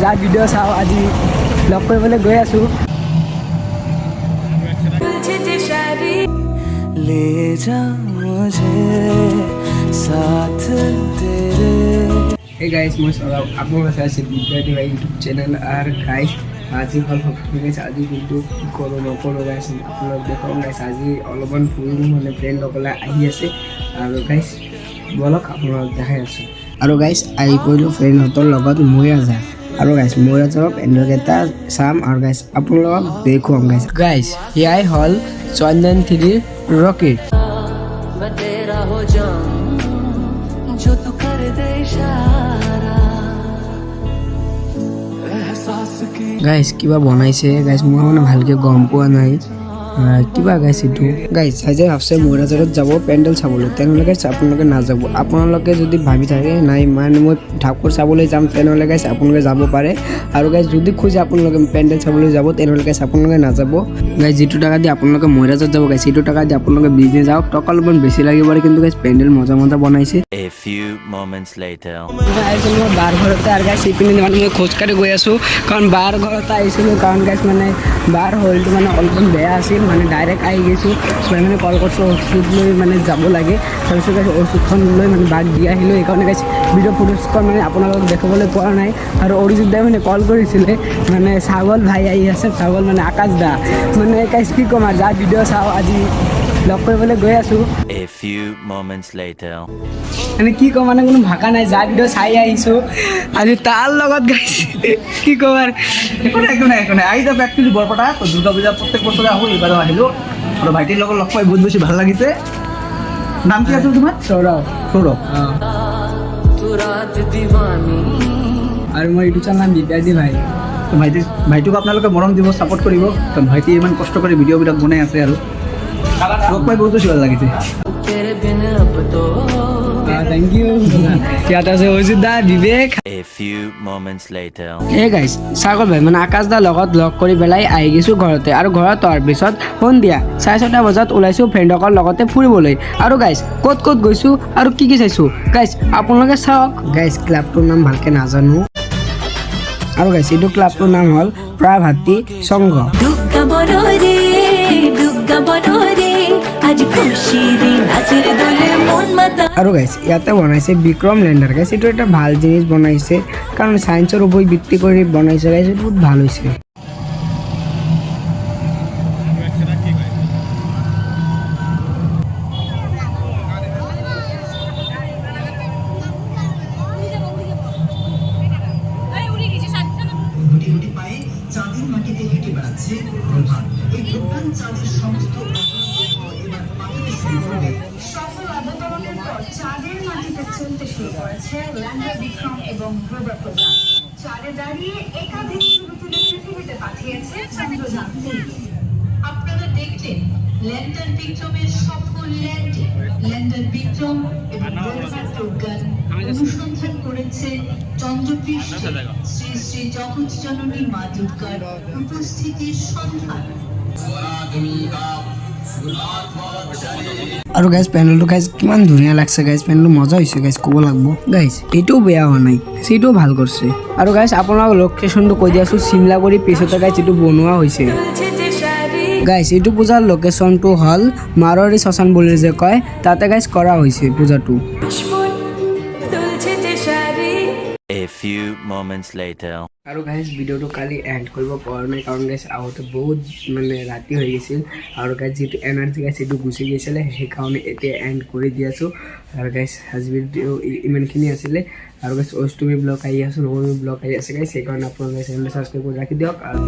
যা ভিডিঅ' চাওঁ আজি লগ কৰিবলৈ গৈ আছোঁ ले जा मुझे साथ तेरे हे गाइस মই সৌৰভ আপোনালোকে চাইছে বিদ্যাৰ্থী ভাই ইউটিউব চেনেল আৰু গাইস আজি ভাল গাইস আজি কিন্তু কি কৰোঁ নকৰোঁ গাইস আপোনালোক দেখক গাইস আজি অলপমান ফুৰিম মানে ফ্ৰেণ্ডসকলে আহি আছে আৰু গাইস বলক আপোনালোক দেখাই আছোঁ আৰু গাইস আহি পৰিলোঁ ফ্ৰেণ্ডহঁতৰ লগত মই আজা আৰু গাইস মই আজক এণ্ডকেইটা চাম আৰু গাইস আপোনালোকক দেখুৱাম গাইস এয়াই হ'ল চন্দন 3 रॉकेट मैं तेरा हो जाऊं जो तू कर दे इशारा एहसास की गाइस কিবা বনাইছে গাইস মই মানে ভালকে গম পোৱা নাই কিবা গাইস এটো গাইস আজি ভাবছে মৰাজৰত যাব পেন্ডেল চাবলৈ তেনেহলে গাইস আপোনালোকে না যাব আপোনালোকে যদি ভাবি থাকে নাই মানে মই ঠাকুৰ চাবলৈ যাম তেনেহলে গাইস আপোনালোকে যাব পাৰে আৰু গাইস যদি খুজি আপোনালোকে পেন্ডেল চাবলৈ যাব তেনেহলে গাইস আপোনালোকে না যাব গাইস যেটো টাকা দি আপোনালোকে মৰাজত যাব গাইস এটো টাকা দি আপোনালোকে বিজনেস যাওক টকা অলপমান বেছি লাগিব পাৰে কিন্তু গাইস পেন্ডেল মজা মজা বনাইছে A few moments later guys মই বাৰ ঘৰতে আৰু গাইস ইপিনে মানে মই খোজ কাঢ়ি গৈ আছো কাৰণ বাৰ ঘৰতে আহিছিলো কাৰণ গাইস মানে বাৰ হলটো মানে অলপমান বেয়া আছিল মানে ডাইৰেক্ট আহি গৈছোঁ মানে কল কৰিছোঁ ওষুধ লৈ মানে যাব লাগে তাৰপিছত গাইছ ওষুধখন লৈ মানে বাক দি আহিলোঁ সেইকাৰণে গাইছ ভিডিঅ' ফুটেজখন মানে আপোনালোকক দেখাবলৈ পোৱা নাই আৰু অৰিজিৎ দাই মানে কল কৰিছিলে মানে ছাগল ভাই আহি আছে ছাগল মানে আকাশ দা মানে গাইছ কি ক'ম আৰু যা ভিডিঅ' চাওঁ আজি লগ কৰিবলৈ গৈ আছোঁ A few moments later মানে কি ক'ম মানে কোনো ভাষা নাই যা ভিডিঅ' চাই আহিছোঁ আজি তাৰ লগত গাইছে কি ক'ম আৰু একো নাই আহি যাব একচুৱেলি বৰপেটা দুৰ্গা পূজা প্ৰত্যেক বছৰে আহোঁ এইবাৰো আহিলোঁ আৰু ভাইটিৰ লগত লগ পাই বহুত বেছি ভাল লাগিছে নাম কি আছিল তোমাৰ সৌৰভ আৰু মই ইউটিউব চেনেল নাম বিদ্যাৰ্থী ভাই ভাইটোক আপোনালোকে মৰম দিব ছাপোৰ্ট কৰিব কাৰণ ভাইটি ইমান কষ্ট কৰি ভিডিঅ'বিলাক বনাই আছে আৰু লগ পাই বহুত বেছি ভাল লাগিছে থ্যাংক ইউ ইয়াত আছে অজিত দা বিবেক A few moments later এই গাইছ ছাগল ভাই মানে আকাশ দা লগত লগ কৰি পেলাই আহি গৈছোঁ ঘৰতে আৰু ঘৰত অহাৰ পিছত সন্ধিয়া 6:30 বজাত ওলাইছোঁ ফ্ৰেণ্ডসকলৰ লগতে ফুৰিবলৈ আৰু গাইছ ক'ত গৈছোঁ আৰু কি চাইছোঁ গাইছ আপোনালোকে চাওক গাইছ ক্লাবটোৰ নাম ভালকৈ নাজানো আৰু গাইছ এইটো ক্লাবটোৰ নাম হ'ল প্ৰাভাতী সংঘ আৰু গাইছ ইয়াতে বনাইছে বিক্ৰম লেণ্ডাৰ গাইছ এইটো এটা ভাল জিনিস বনাইছে কাৰণ সায়েন্সৰ ওপৰত ভিত্তি কৰি বনাইছে গাইছ এইটো বহুত ভাল হৈছে চাঁদের মাটিতে হেঁটে বেড়াচ্ছে প্রভাত এই প্রধান চাঁদের সমস্ত সফল অবতরণের পর চাঁদের মাটিতে চলতে শুরু করেছে ল্যান্ডার বিক্রম এবং রোভার প্রোগ্রাম চাঁদে দাঁড়িয়ে একাধিক ছবি তুলে পৃথিবীতে পাঠিয়েছে চন্দ্রযান 3 আপনারা দেখলেন ল্যান্ডার বিক্রমের সফল ল্যান্ডিং ল্যান্ডার বিক্রম এবং রোভার প্রোগ্রাম অনুসন্ধান করেছে চন্দ্রপৃষ্ঠে শ্রী শ্রী জগৎ জননী মা দুর্গার উপস্থিতির সন্ধান আৰু গাইছ পেনেলটো গাইছ কিমান ধুনীয়া লাগছে গাইছ পেনেলটো মজা হৈছে গাইছ ক'ব লাগিব গাইছ এইটোও বেয়া হোৱা নাই সেইটোও ভাল কৰিছে আৰু গাইছ আপোনালোকক লোকেশ্যনটো কৈ দি আছোঁ চিমলাগুৰি পিছতে গাইছ এইটো বনোৱা হৈছে গাইছ এইটো পূজাৰ লোকেশ্যনটো হ'ল মাৰোৱাৰী শ্মশান বুলি যে কয় তাতে গাইছ কৰা হৈছে পূজাটো A few moments later আৰু গাইছ ভিডিঅ'টো কালি এণ্ড কৰিব পৰা নাই কাৰণ গাইছ আহোঁতে বহুত মানে ৰাতি হৈ গৈছিল আৰু গাইছ যিটো এনাৰ্জি গাইছ সেইটো গুচি গৈছিলে সেইকাৰণে এতিয়া এণ্ড কৰি দি আছোঁ আৰু গাইছ আজি ভিডিঅ' ইমানখিনি আছিলে আৰু গাইছ অষ্টমী ব্লগ আহি আছোঁ নৱমী ব্লগ আহি আছে গাইছ সেইকাৰণে আপোনালোকে চেনেলটো ছাবস্ক্ৰাইব কৰি ৰাখি দিয়ক আৰু